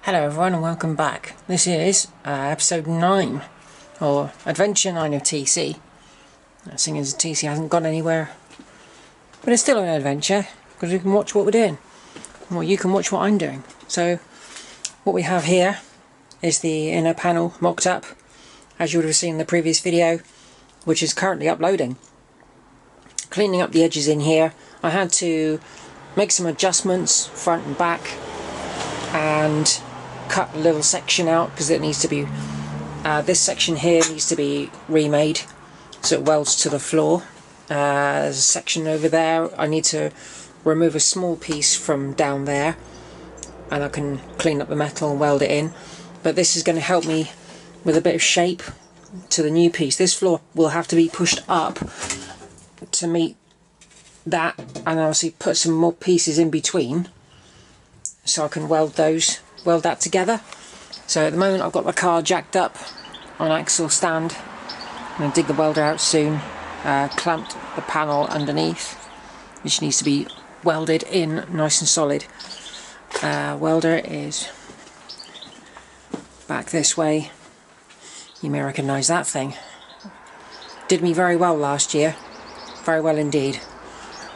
Hello everyone and welcome back. This is episode 9, or adventure 9 of TeeCee. Seeing as TeeCee hasn't gone anywhere, but it's still an adventure because we can watch what we're doing. Well, you can watch what I'm doing. So what we have here is the inner panel mocked up, as you would have seen in the previous video, which is currently uploading. Cleaning up the edges in here, I had to make some adjustments front and back and cut a little section out because it needs to be this section here needs to be remade so it welds to the floor. There's a section over there I need to remove a small piece from down there and I can clean up the metal and weld it in, but this is going to help me with a bit of shape to the new piece. This floor will have to be pushed up to meet that, and obviously put some more pieces in between so I can weld that together. So at the moment I've got my car jacked up on an axle stand. I'm going to dig the welder out soon, clamped the panel underneath, which needs to be welded in nice and solid. Welder is back this way. You may recognise that thing. Did me very well last year, very well indeed.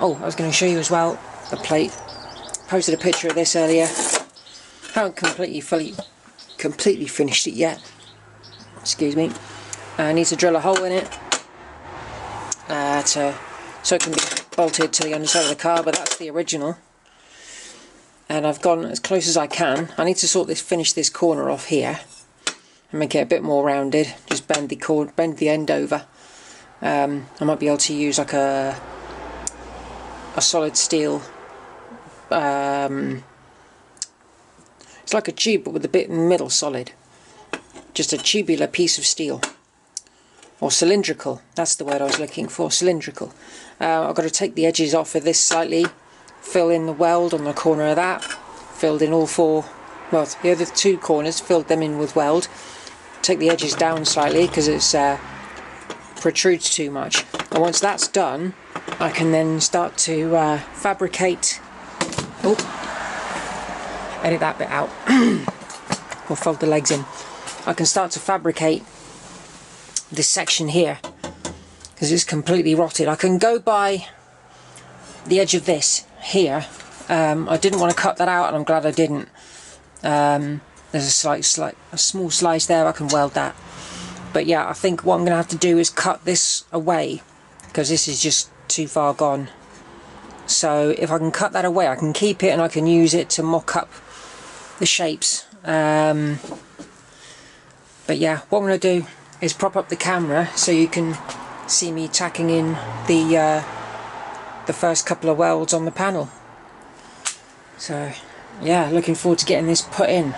Oh, I was going to show you as well the plate. Posted a picture of this earlier. Haven't completely finished it yet. Excuse me. I need to drill a hole in it so it can be bolted to the underside of the car, but that's the original. And I've gone as close as I can. I need to finish this corner off here and make it a bit more rounded. Just bend the end over. I might be able to use like a solid steel. It's like a tube but with a bit in the middle solid. Just a tubular piece of steel. Or cylindrical, that's the word I was looking for, cylindrical. I've got to take the edges off of this slightly, fill in the weld on the corner of that, filled in all four, well the other two corners, filled them in with weld. Take the edges down slightly because it's protrudes too much. And once that's done, I can then start to fabricate. Oh, edit that bit out. Or fold the legs in. I can start to fabricate this section here because it's completely rotted. I can go by the edge of this here. I didn't want to cut that out, and I'm glad I didn't. There's a small slice there. I can weld that. But yeah, I think what I'm going to have to do is cut this away because this is just too far gone. So if I can cut that away, I can keep it and I can use it to mock up the shapes. But yeah, what I'm going to do is prop up the camera so you can see me tacking in the first couple of welds on the panel. So yeah, looking forward to getting this put in.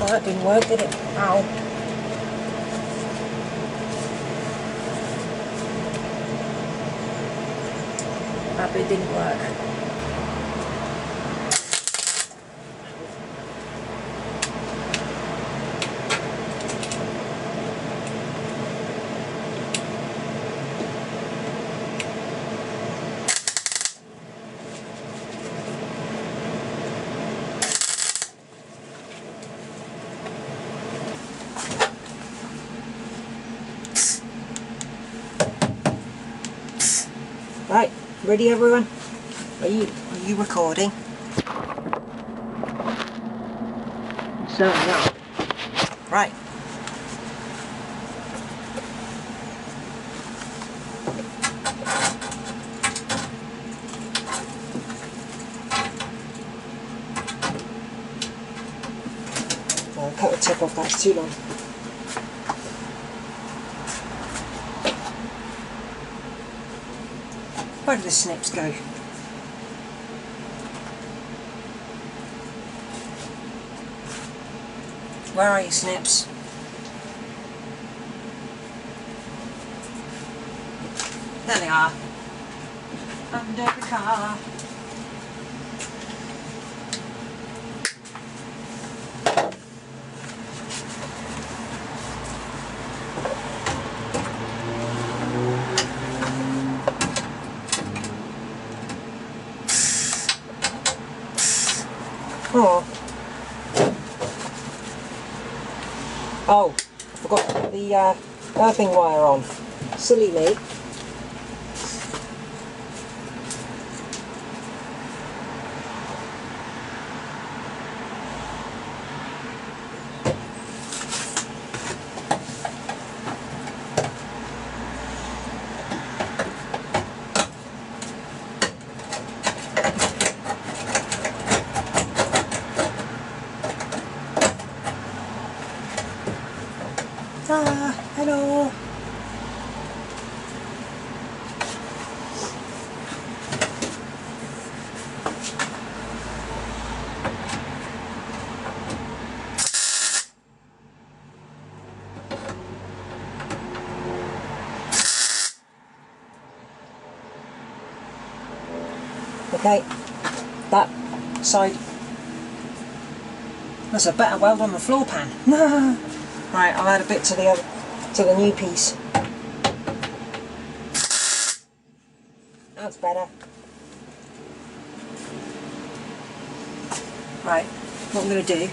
that didn't work, did it? Ow. That bit didn't work. Right, ready everyone? Are you recording? Certainly are. Right. I'll cut the tip off, that's too long. Where did the snips go? Where are you, snips? There they are. Under the car. Oh, I forgot to put the earthing wire on. Silly me. Ah, hello. Okay, that side. That's a better weld on the floor pan. Right, I'll add a bit to the new piece. That's better. Right, what I'm going to do,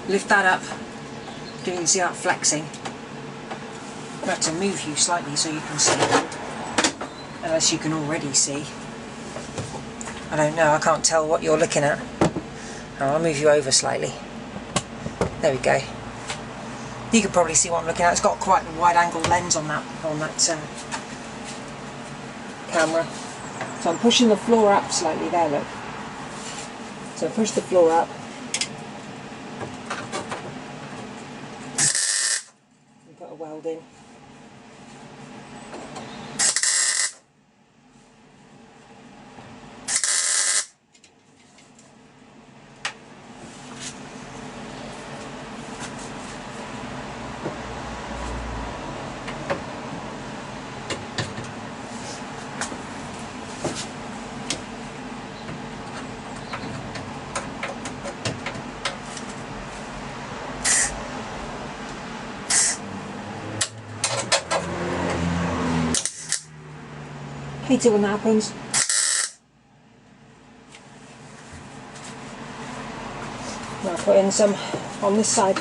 lift that up. You can see that flexing. I have to move you slightly so you can see, unless you can already see. I don't know, I can't tell what you're looking at. Oh, I'll move you over slightly. There we go. You can probably see what I'm looking at. It's got quite a wide angle lens on that camera. So I'm pushing the floor up slightly there, look. So push the floor up. And put a weld in. Hate it when that happens. Now put in some on this side.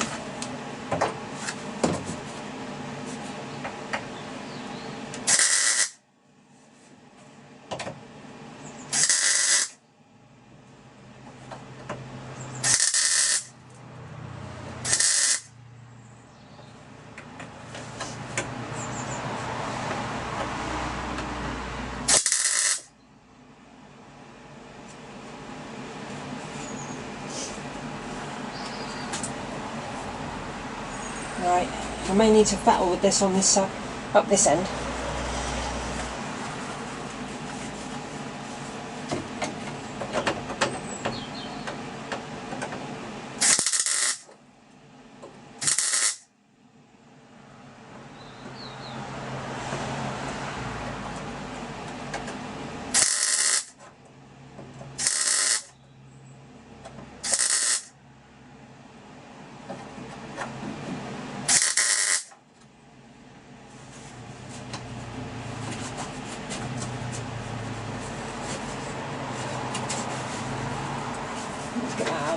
Right, I may need to fettle with this on this side, up this end.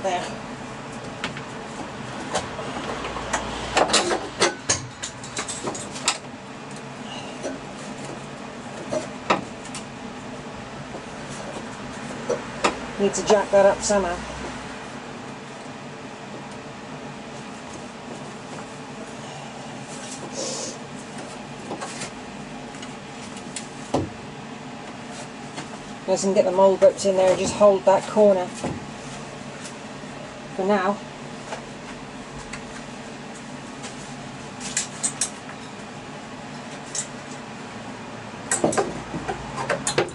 out there. Need to jack that up somehow. Let's get the mould grips in there and just hold that corner for now.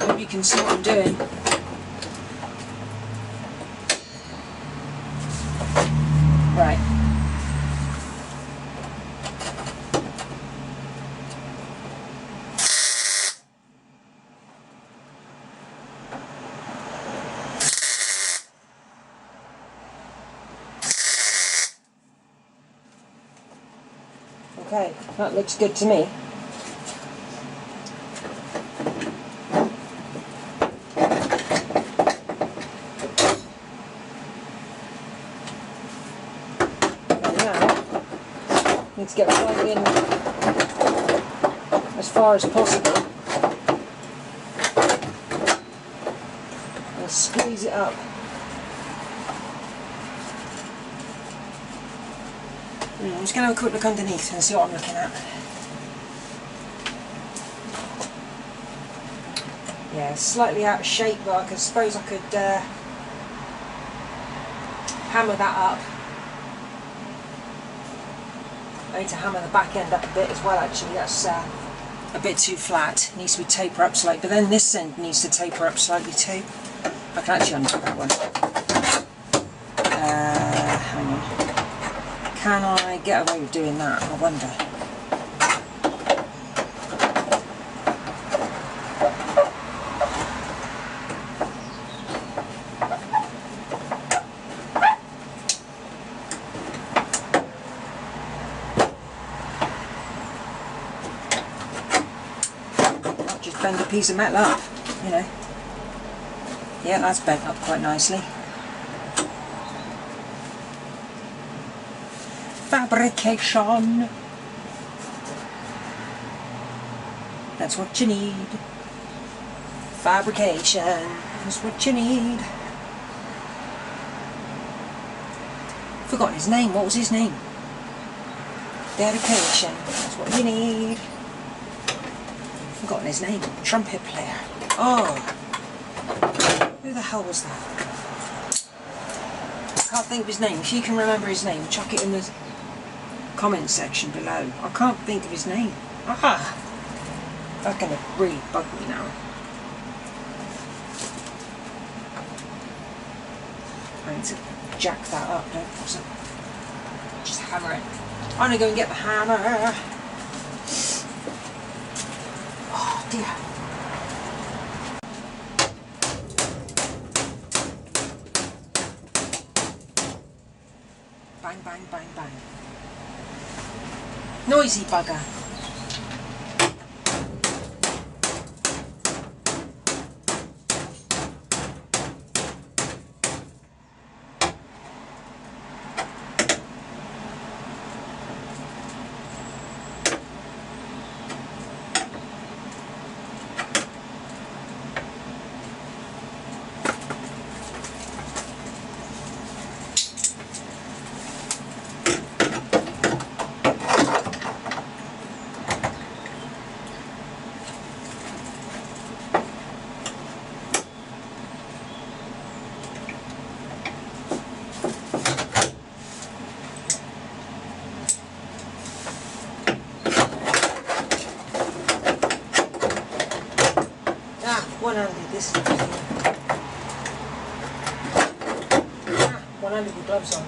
Hope you can see what I'm doing. Right. Okay, that looks good to me. Need to get right in as far as possible and squeeze it up. I'm just going to have a quick look underneath and see what I'm looking at. Yeah, it's slightly out of shape, but I suppose I could hammer that up. I need to hammer the back end up a bit as well actually, that's a bit too flat, it needs to be taper up slightly, but then this end needs to taper up slightly too. I can actually undo that one. Hang on. Can I get away with doing that? I wonder. Bend a piece of metal up, you know. Yeah, that's bent up quite nicely. Fabrication. That's what you need. Fabrication is what you need. Forgotten his name. What was his name? Dedication. That's what you need. Forgotten his name. Trumpet player. Oh, who the hell was that? I can't think of his name. If you can remember his name, chuck it in the comment section below. I can't think of his name. Ah, that's gonna really bug me now. I need to jack that up, don't I? Just hammer it. I'm gonna go and get the hammer. Oh dear. Bang, bang, bang, bang. Noisy bugger. One-handed, this is one-handed with gloves on.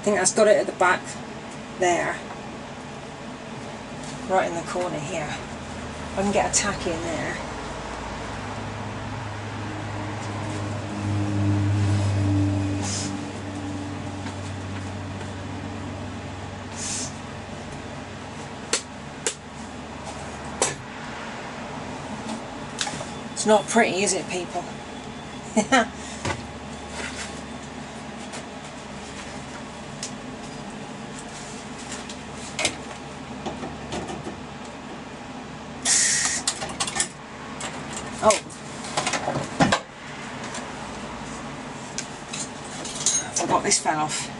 think that's got it at the back there, right in the corner here. I can get a tack in there. It's not pretty, is it, people? Oh, forgot this fell off.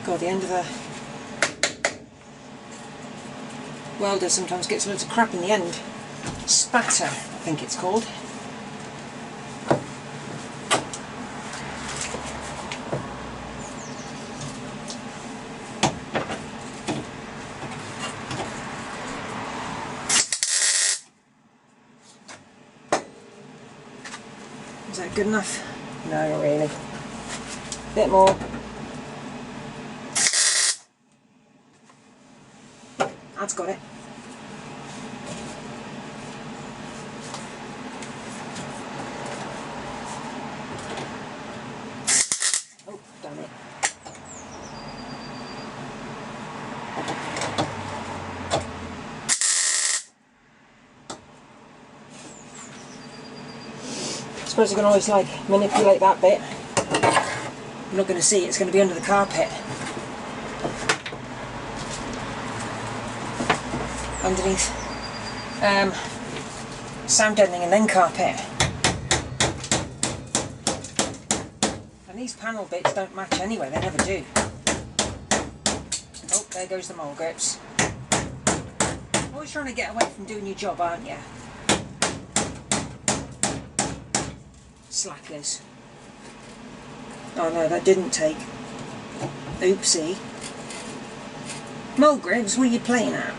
God, the end of the welder sometimes gets loads of crap in the end. Spatter, I think it's called. Is that good enough? No, not really. A bit more. That's got it. Oh, damn it. I suppose you can always like manipulate that bit. You're not going to see it, it's going to be under the carpet. Underneath sound deadening and then carpet. And these panel bits don't match anyway, they never do. Oh, there goes the mole grips. Always trying to get away from doing your job, aren't you? Slackers. Oh no, that didn't take. Oopsie. Mole grips, what are you playing at?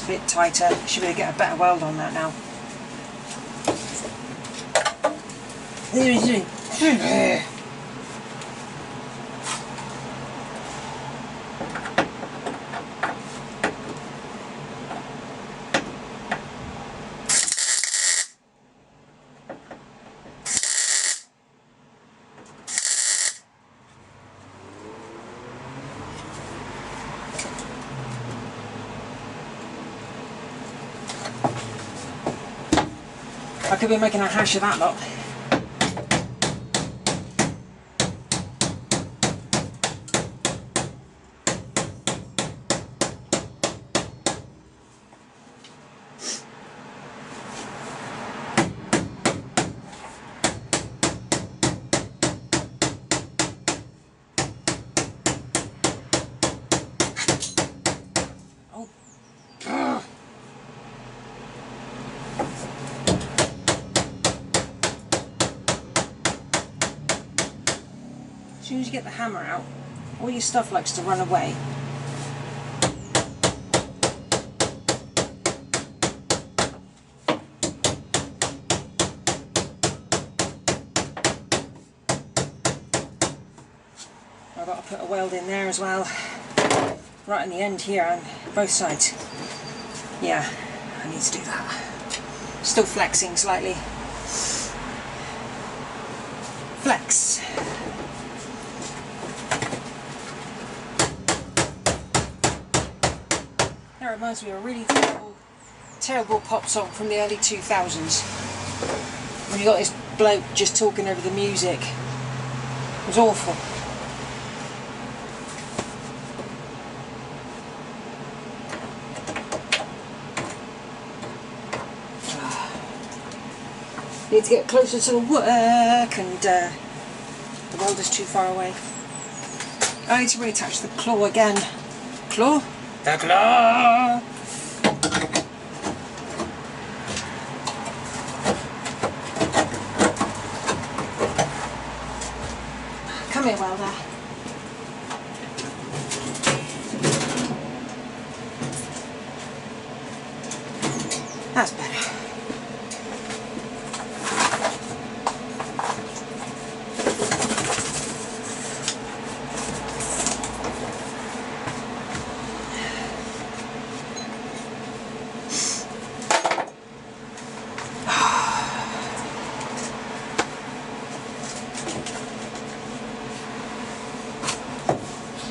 Bit tighter, should be able to get a better weld on that now. I could be making a hash of that lot. As soon as you get the hammer out, all your stuff likes to run away. I've got to put a weld in there as well, right on the end here on both sides. Yeah, I need to do that. Still flexing slightly. Flex. That reminds me of a really terrible pop song from the early 2000s. And you got this bloke just talking over the music. It was awful. Need to get closer to the work, and the welder's too far away. I need to reattach the claw again. Claw? The claw! Come here, welder. That's better.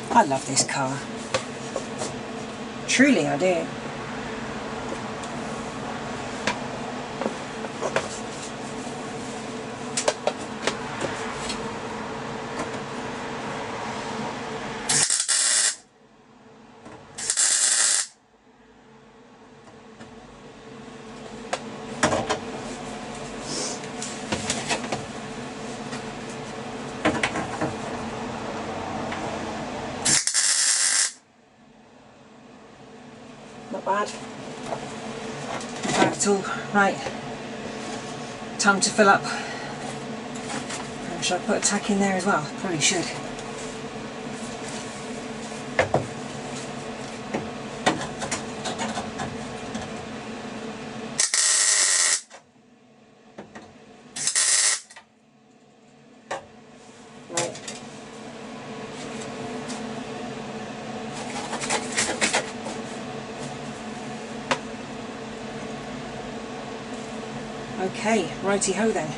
I love this car. Truly I do. Not bad. Not bad at all. Right. Time to fill up. Should I put a tack in there as well? Probably should. Okay, righty-ho then.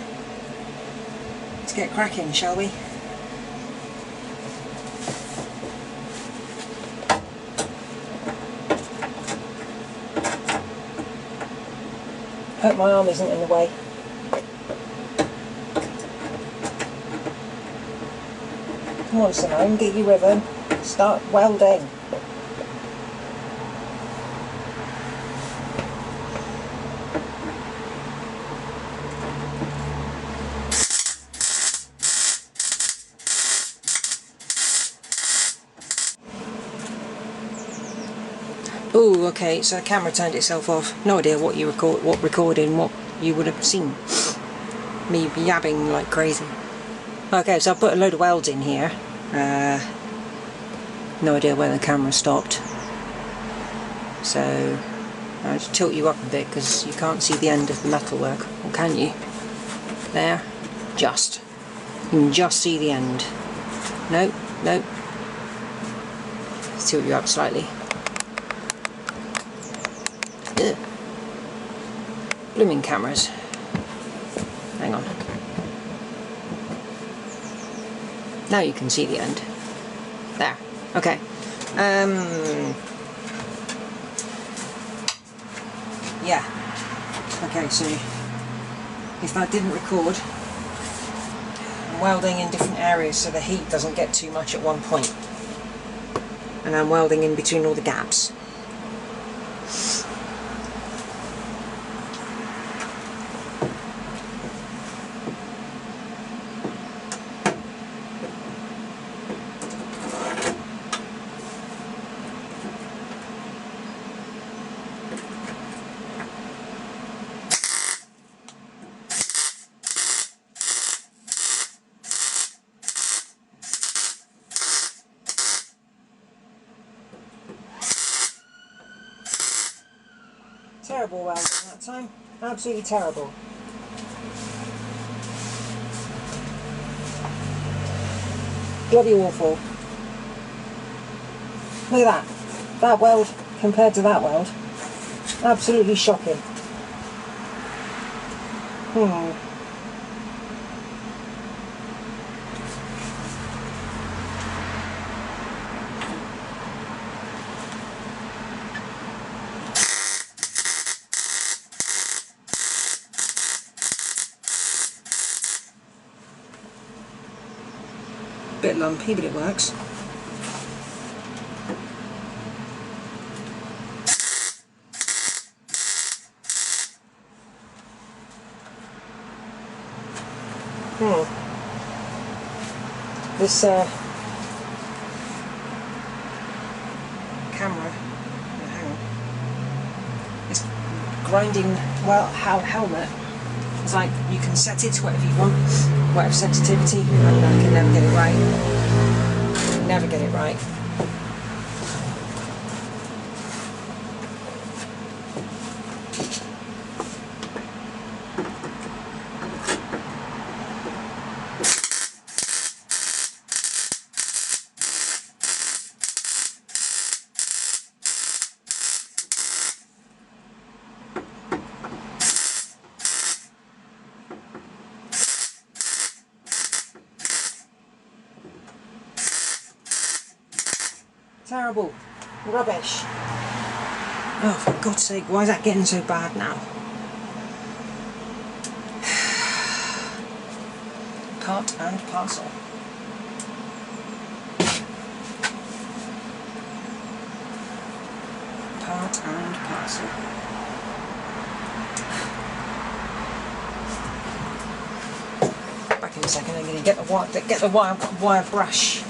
Let's get cracking, shall we? Hope my arm isn't in the way. Come on, Simone, get your rhythm. Start welding. Oh, okay, so the camera turned itself off. No idea what you recording, what you would have seen. Me yabbing like crazy. Okay, so I put a load of welds in here. No idea where the camera stopped. So I'll just tilt you up a bit because you can't see the end of the metalwork. Or can you? There. Just. You can just see the end. Nope, nope. Let's tilt you up slightly. Ugh. Blooming cameras. Hang on. Now you can see the end. There. Okay. Yeah. Okay, so if I didn't record, I'm welding in different areas so the heat doesn't get too much at one point. And I'm welding in between all the gaps. Terrible welding that time. Absolutely terrible. Bloody awful. Look at that. That weld compared to that weld. Absolutely shocking. Bit lumpy, but it works. This camera, hang on, it's grinding, well, helmet. It's like you can set it to whatever you want, whatever sensitivity, and I can never get it right. Never get it right. Terrible. Rubbish. Oh, for God's sake, why is that getting so bad now? Part and parcel. Part and parcel. Back in a second, I'm going to get the wire brush.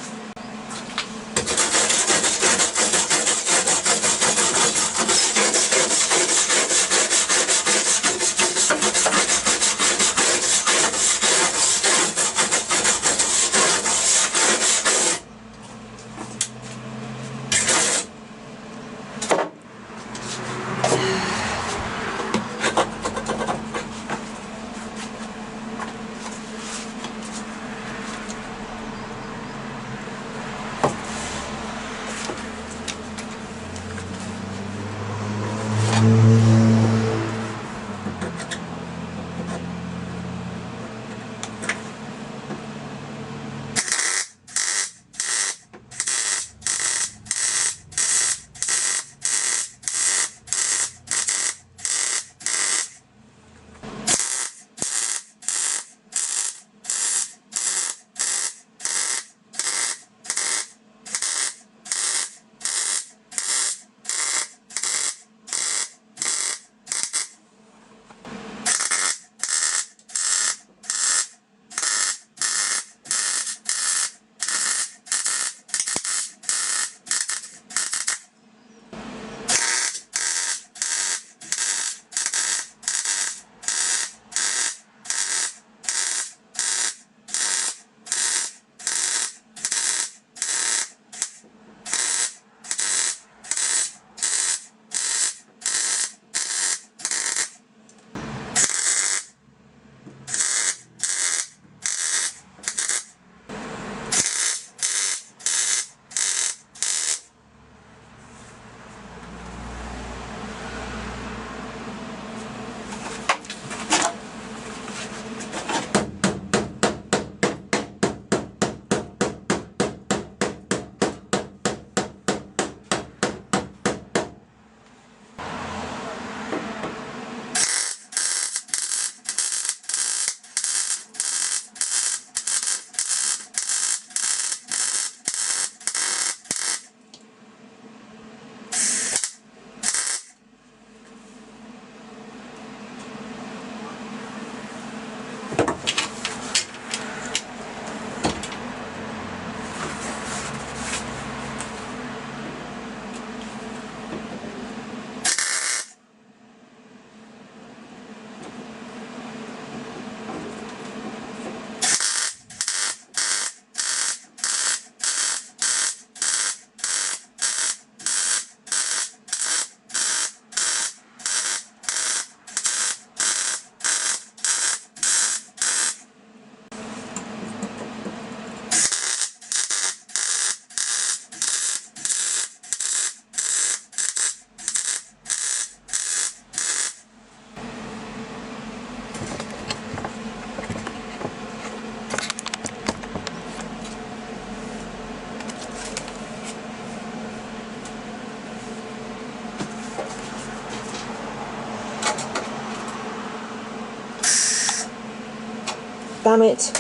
Damn it.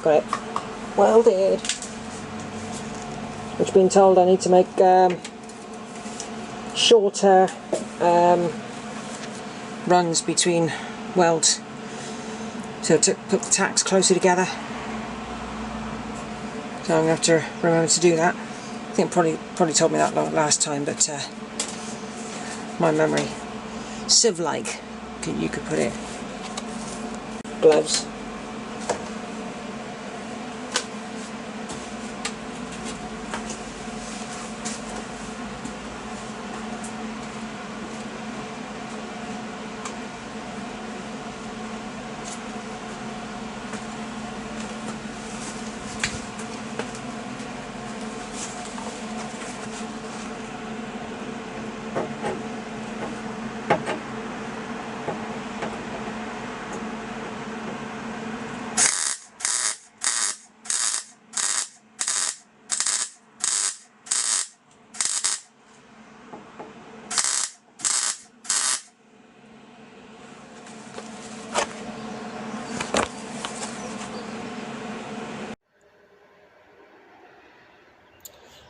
got it welded. Which been told I need to make shorter runs between welds, so to put the tacks closer together. So I'm going to have to remember to do that. I think probably told me that last time, but my memory, sieve-like, you could put it. Gloves.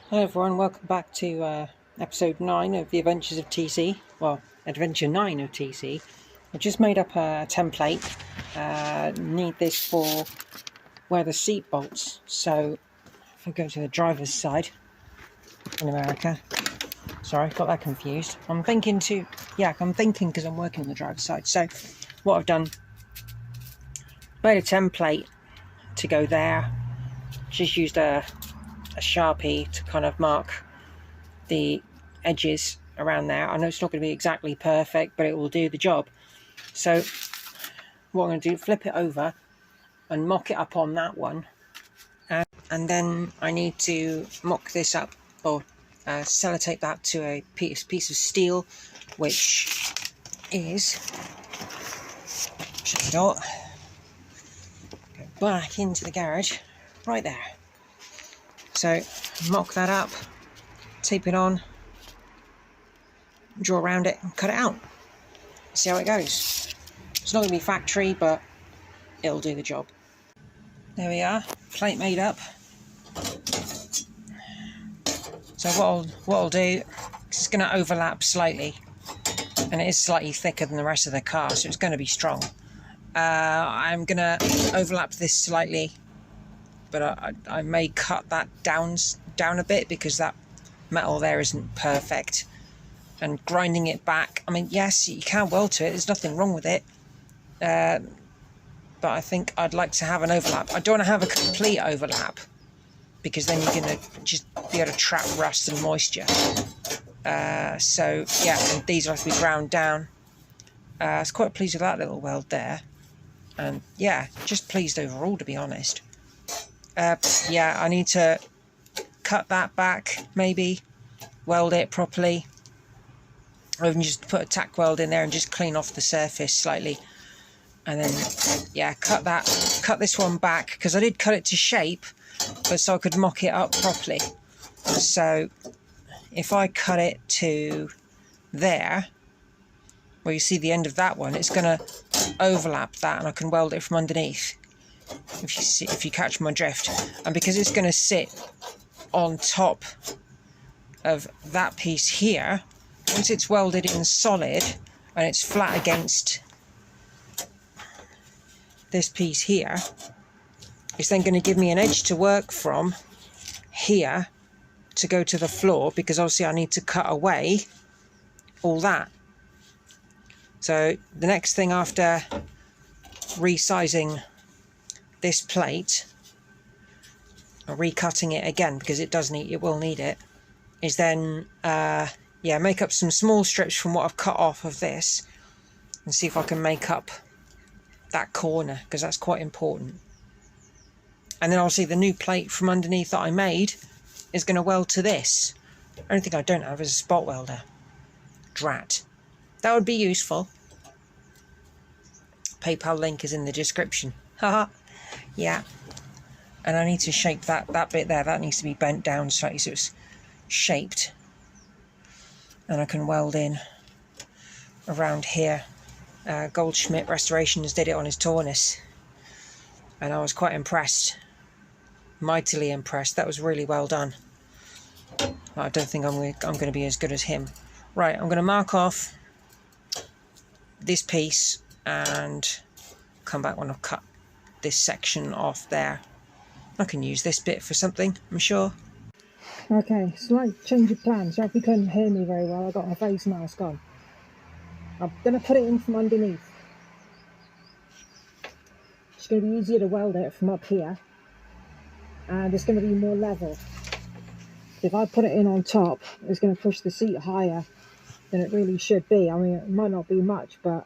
Hello everyone, welcome back to episode 9 of the Adventures of TeeCee. Well, adventure 9 of TeeCee. I just made up a template. Need this for where the seat bolts. So if I go to the driver's side in America, sorry, got that confused. I'm thinking because I'm working on the driver's side. So what I've done, made a template to go there. Just used a Sharpie to kind of mark the edges around there. I know it's not going to be exactly perfect, but it will do the job. So what I'm going to do, flip it over and mock it up on that one, and then I need to mock this up, or sellotape that to a piece of steel, which is, shut the door, go back into the garage, right there. So mock that up, tape it on, draw around it and cut it out. See how it goes. It's not going to be factory, but it'll do the job. There we are, plate made up. So what I'll do, it's going to overlap slightly, and it is slightly thicker than the rest of the car, so it's going to be strong. I'm going to overlap this slightly, but I may cut that down a bit because that metal there isn't perfect. And grinding it back, I mean, yes, you can weld to it, there's nothing wrong with it, but I think I'd like to have an overlap. I don't want to have a complete overlap, because then you're going to just be able to trap rust and moisture. So yeah, and these will have to be ground down. I was quite pleased with that little weld there, and yeah, just pleased overall, to be honest. Yeah, I need to cut that back, maybe weld it properly, or even just put a tack weld in there and just clean off the surface slightly, and then yeah, cut this one back, because I did cut it to shape, but so I could mock it up properly. So if I cut it to there, where you see the end of that one, it's going to overlap that, and I can weld it from underneath, if you catch my drift. And because it's going to sit on top of that piece here, once it's welded in solid and it's flat against this piece here, it's then going to give me an edge to work from here to go to the floor, because obviously I need to cut away all that. So the next thing after resizing this plate, or recutting it again, because it will need it, is then yeah, make up some small strips from what I've cut off of this, and see if I can make up that corner, because that's quite important. And then obviously the new plate from underneath that I made is going to weld to this. The only thing I don't have is a spot welder. Drat. That would be useful. PayPal link is in the description. Haha. Yeah. And I need to shape that bit there. That needs to be bent down slightly so it's shaped. And I can weld in around here. Goldschmidt Restorations did it on his Taunus, and I was quite impressed. mightily impressed. That was really well done. I don't think I'm going to be as good as him. Right, I'm going to mark off this piece and come back when I've cut this section off there. I can use this bit for something, I'm sure. Okay, slight change of plans. So if you couldn't hear me very well, I've got my face mask on. I'm going to put it in from underneath. It's going to be easier to weld it from up here, and it's going to be more level. If I put it in on top, it's going to push the seat higher than it really should be. I mean, it might not be much, but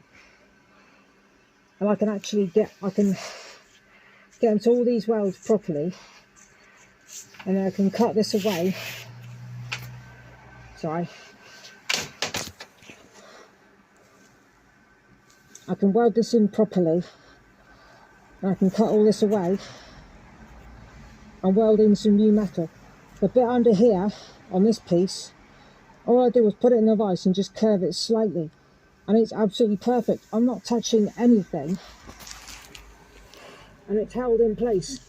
and I can actually get into all these welds properly, and then I can cut this away. Sorry. I can weld this in properly, and I can cut all this away and weld in some new metal. The bit under here on this piece, all I do was put it in the vise and just curve it slightly, and it's absolutely perfect. I'm not touching anything, and it's held in place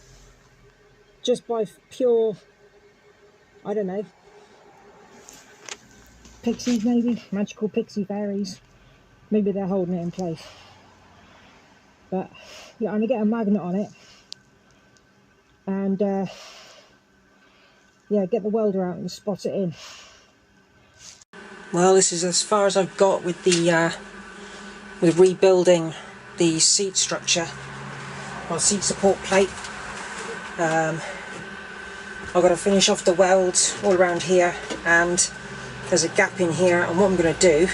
just by pure, I don't know, pixies maybe, magical pixie fairies. Maybe they're holding it in place. But yeah, I'm going to get a magnet on it and yeah, get the welder out and spot it in. Well, this is as far as I've got with the with rebuilding the seat structure, or seat support plate. I've got to finish off the welds all around here, and there's a gap in here, and what I'm going to do,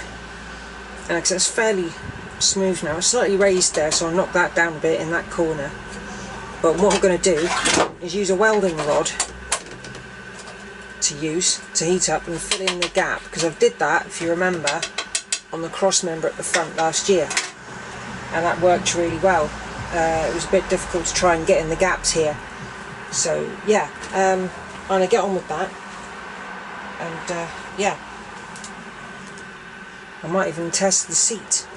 and because it's fairly smooth now, it's slightly raised there, so I'll knock that down a bit in that corner. But what I'm going to do is use a welding rod to heat up and fill in the gap, because I did that, if you remember, on the cross member at the front last year, and that worked really well. It was a bit difficult to try and get in the gaps here, so yeah, I'm going to get on with that, and yeah, I might even test the seat.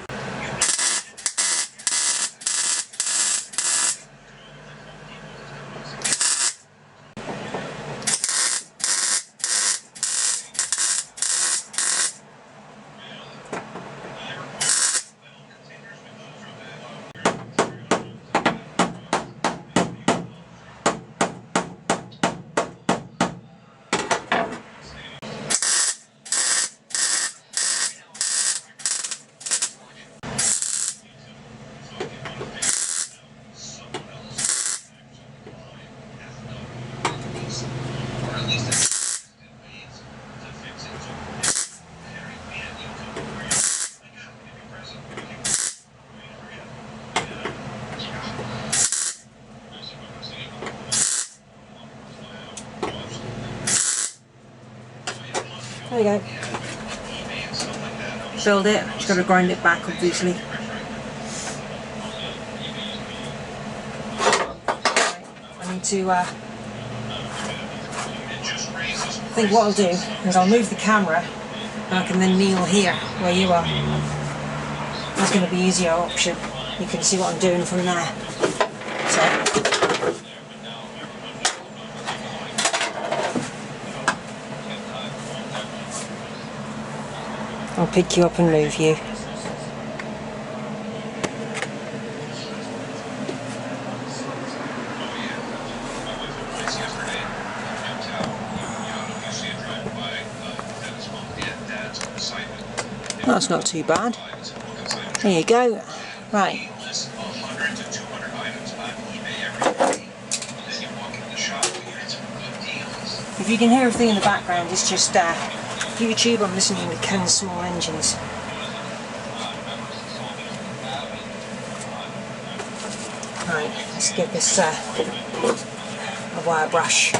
There you go. Filled it. Just got to grind it back, obviously. I need to. I think what I'll do is I'll move the camera, and I can then kneel here where you are. That's going to be an easier option. You can see what I'm doing from there. So. I'll pick you up and move you. That's not too bad. There you go. Right. If you can hear everything in the background, it's just YouTube. I'm listening to Ken's Small Engines. Right, let's give this a wire brush.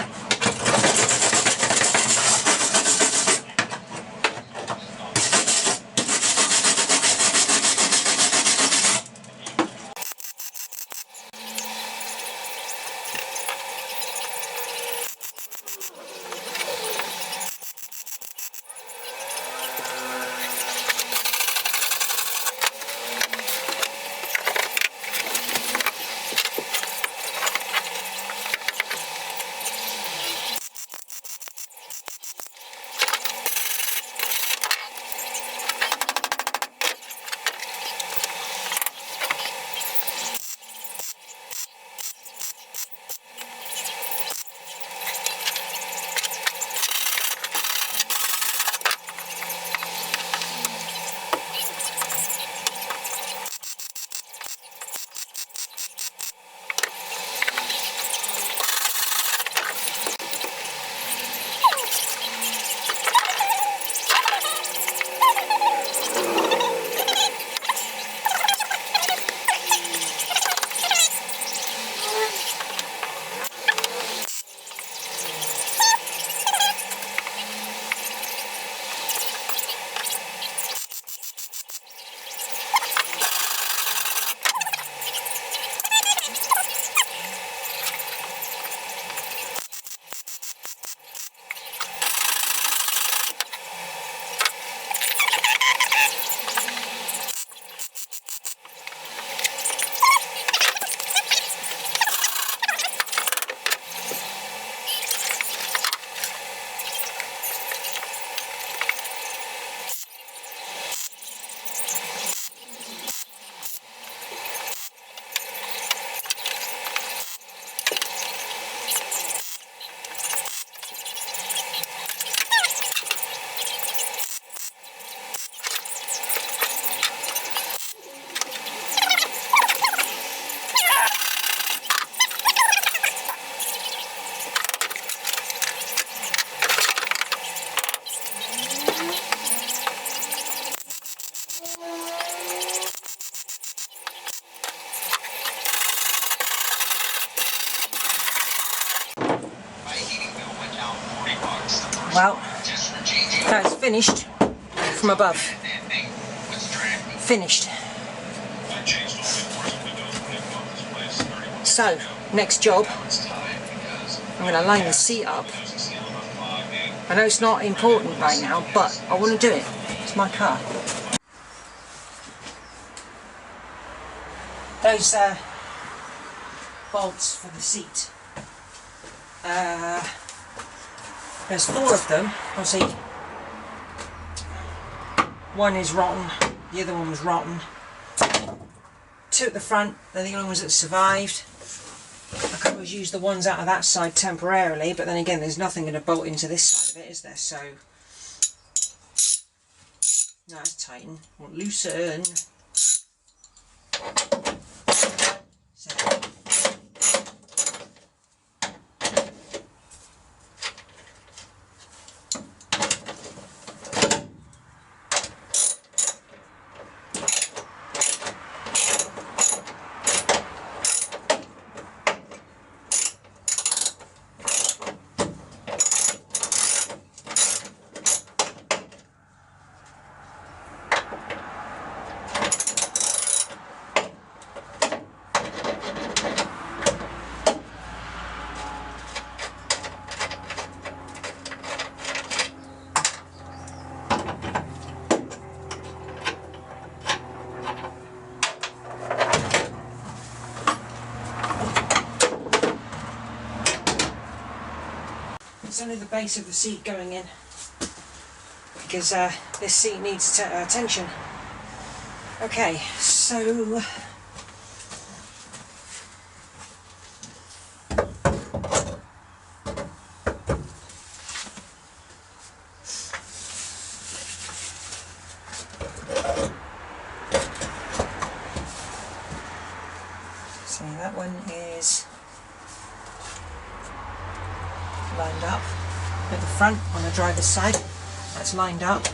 Well, that's finished from above. Finished. So, next job, I'm going to line the seat up. I know it's not important right now, but I want to do it. It's my car. Those bolts for the seat. There's 4 of them. Obviously, one is rotten, the other one was rotten. 2 at the front, they're the only ones that survived. I could always use the ones out of that side temporarily, but then again there's nothing going to bolt into this side of it, is there? So, no, it's tighten. Won't loosen. So, it's only the base of the seat going in, because this seat needs attention. Okay, so that one is lined up at the front on the driver's side. That's lined up.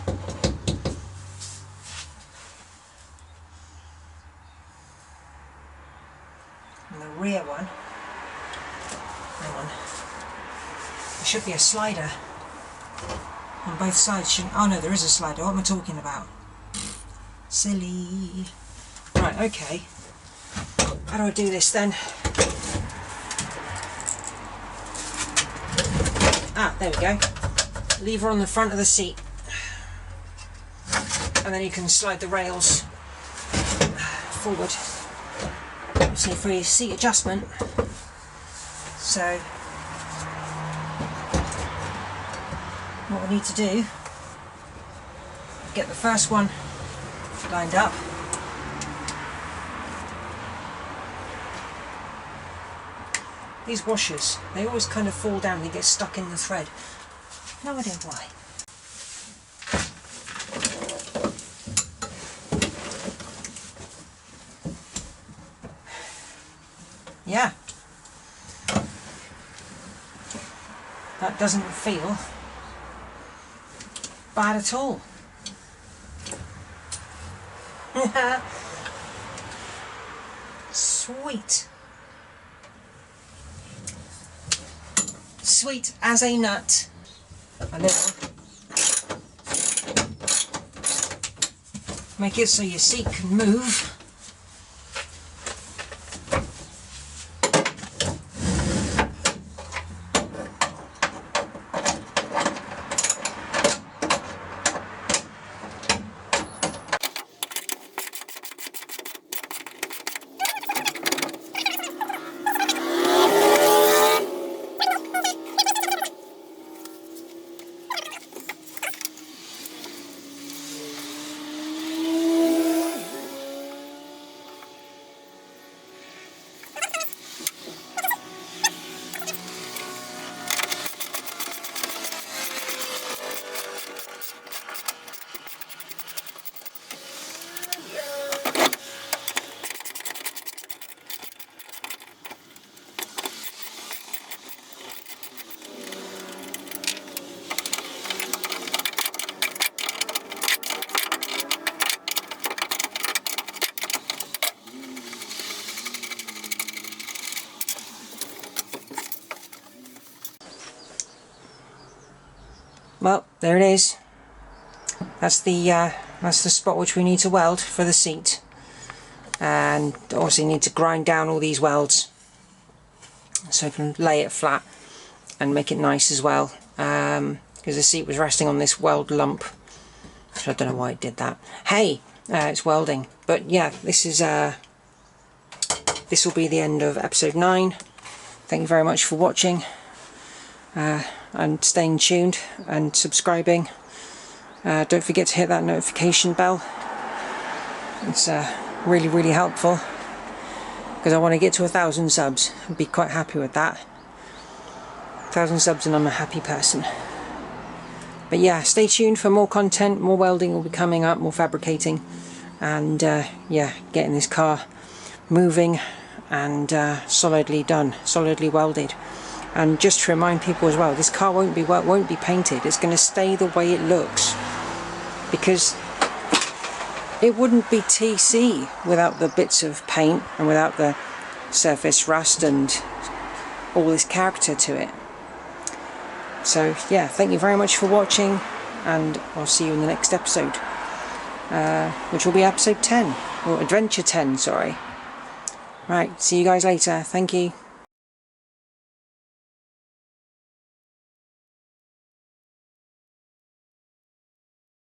And the rear one, hang on, there should be a slider on both sides, shouldn't? Oh no, there is a slider. What am I talking about? Silly. Right, okay. How do I do this then? Ah, there we go. Lever on the front of the seat. And then you can slide the rails forward. Obviously for your seat adjustment. So, what we need to do, get the first one lined up. These washers, they always kind of fall down, they get stuck in the thread. No idea why. Yeah. That doesn't feel bad at all. Sweet. Sweet as a nut. A little. Make it so your seat can move. well, there it is. That's the spot which we need to weld for the seat, and obviously need to grind down all these welds so I can lay it flat and make it nice as well, because the seat was resting on this weld lump, so I don't know why it did that. Hey, it's welding. But yeah, this will be the end of episode 9. Thank you very much for watching, and staying tuned and subscribing. Don't forget to hit that notification bell. It's really, really helpful, because I want to get to 1,000 subs. I'd be quite happy with that. 1,000 subs and I'm a happy person. But yeah, stay tuned for more content. More welding will be coming up, more fabricating, and yeah, getting this car moving and solidly done, solidly welded. And just to remind people as well, this car won't be painted. It's going to stay the way it looks, because it wouldn't be TeeCee without the bits of paint and without the surface rust and all this character to it. So yeah, thank you very much for watching, and I'll see you in the next episode, which will be episode 10, or Adventure 10, sorry. Right, see you guys later. Thank you.